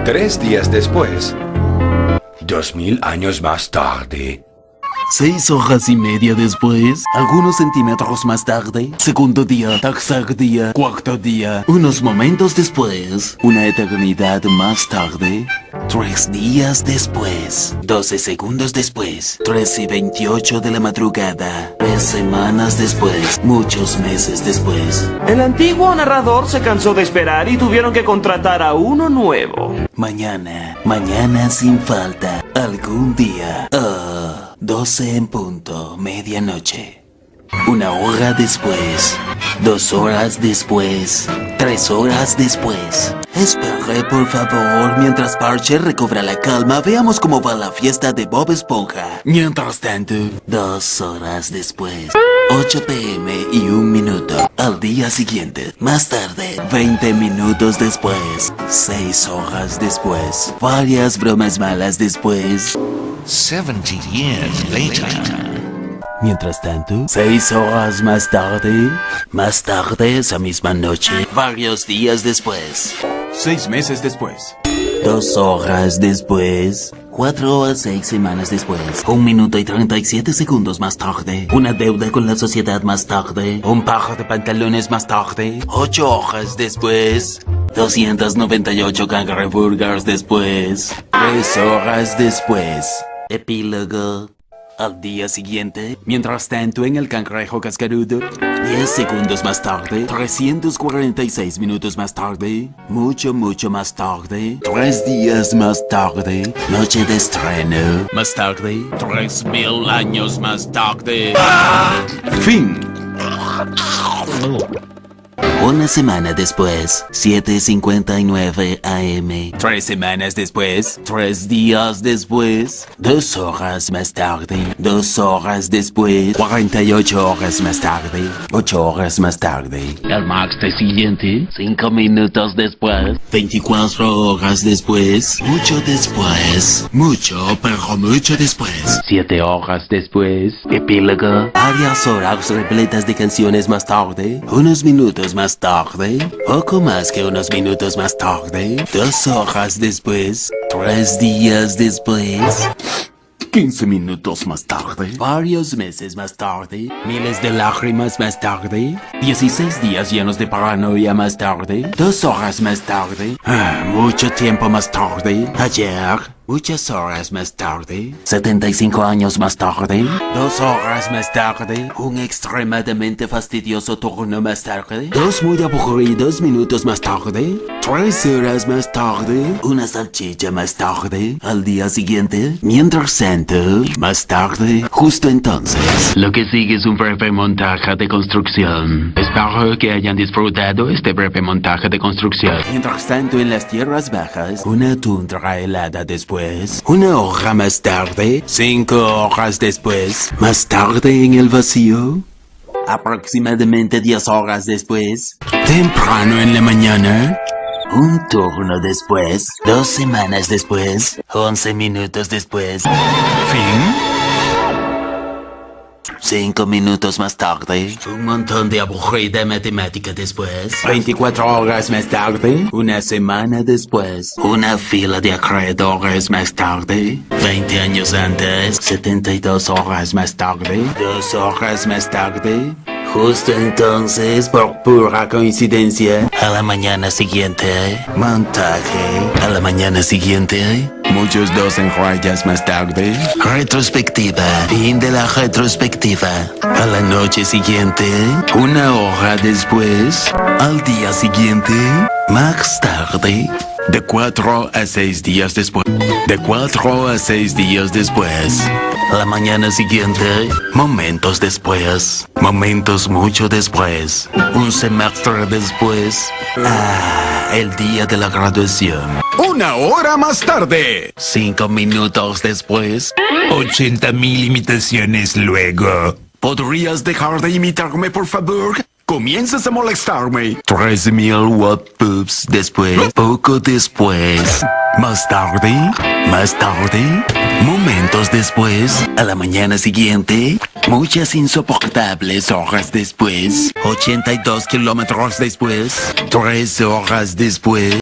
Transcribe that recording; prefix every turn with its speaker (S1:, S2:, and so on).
S1: 3 días después. 2000 años más tarde.
S2: 6 horas y media después, algunos centímetros más tarde, segundo día, tercer día, cuarto día, unos momentos después, una eternidad más tarde, 3 días después, 12 segundos después, 3:28 de la madrugada, 3 semanas después, muchos meses después.
S3: El antiguo narrador se cansó de esperar y tuvieron que contratar a uno nuevo.
S2: Mañana, mañana sin falta, algún día, 12 en punto, medianoche. 1 hora después, 2 horas después, 3 horas después. Espere, por favor, mientras Parche recobra la calma, veamos cómo va la fiesta de Bob Esponja. Mientras tanto, 2 horas después, 8 p.m. y 1 minuto. Al día siguiente, más tarde, 20 minutos después, 6 horas después, varias bromas malas después.
S4: 70 years later.
S2: Mientras tanto, 6 horas más tarde esa misma noche, varios días después.
S5: 6 meses después.
S2: 2 horas después, 4 o 6 semanas después, 1 minuto y 37 segundos más tarde, una deuda con la sociedad más tarde, un par de pantalones más tarde, 8 horas después, 298 cangreburgers después, 3 horas después. Epílogo. Al día siguiente, mientras tanto en el cangrejo cascarudo, 10 segundos más tarde, 346 minutos más tarde, mucho más tarde, 3 días más tarde, noche de estreno, más tarde, 3000 años más tarde. Fin. Una semana después, 7:59 AM. 3 semanas después, 3 días después, 2 horas más tarde, 2 horas después, 48 horas más tarde, 8 horas más tarde. El martes siguiente, 5 minutos después, 24 horas después, mucho después, mucho, pero mucho después. 7 horas después, epílogo. Varias horas repletas de canciones más tarde, unos minutos más tarde, poco más que unos minutos más tarde, 2 horas después, 3 días después, 15 minutos más tarde, varios meses más tarde, miles de lágrimas más tarde, 16 días llenos de paranoia más tarde, 2 horas más tarde, mucho tiempo más tarde, ayer, muchas horas más tarde, 75 años más tarde, 2 horas más tarde, un extremadamente fastidioso turno más tarde, 2 muy aburridos minutos más tarde, 3 horas más tarde, una salchicha más tarde, al día siguiente, mientras tanto, más tarde, justo entonces. Lo que sigue es un breve montaje de construcción. Espero que hayan disfrutado este breve montaje de construcción. Mientras tanto, en las tierras bajas, una tundra helada después, 1 hora más tarde, 5 horas después, más tarde en el vacío, aproximadamente 10 horas después, temprano en la mañana, un turno después, 2 semanas después, 11 minutos después,
S4: Fin.
S2: 5 minutos más tarde, un montón de aburrida matemática después, 24 horas más tarde, una semana después, una fila de acreedores más tarde, 20 años antes, 72 horas más tarde, 2 horas más tarde, justo entonces, por pura coincidencia, a la mañana siguiente, montaje, a la mañana siguiente, muchos 2 en rayas más tarde, retrospectiva, fin de la retrospectiva, a la noche siguiente, 1 hora después, al día siguiente, más tarde, de 4 a 6 días después, de 4 a 6 días después, a la mañana siguiente, momentos después, momentos mucho después, un semestre después, el día de la graduación.
S5: 1 hora más tarde.
S2: 5 minutos después,
S4: 80,000 imitaciones luego.
S5: ¿Podrías dejar de imitarme, por favor? Comienzas a molestarme.
S2: 13,000 whoops después, poco después, más tarde, momentos después, a la mañana siguiente, muchas insoportables horas después, 82 kilómetros después, 3 horas después.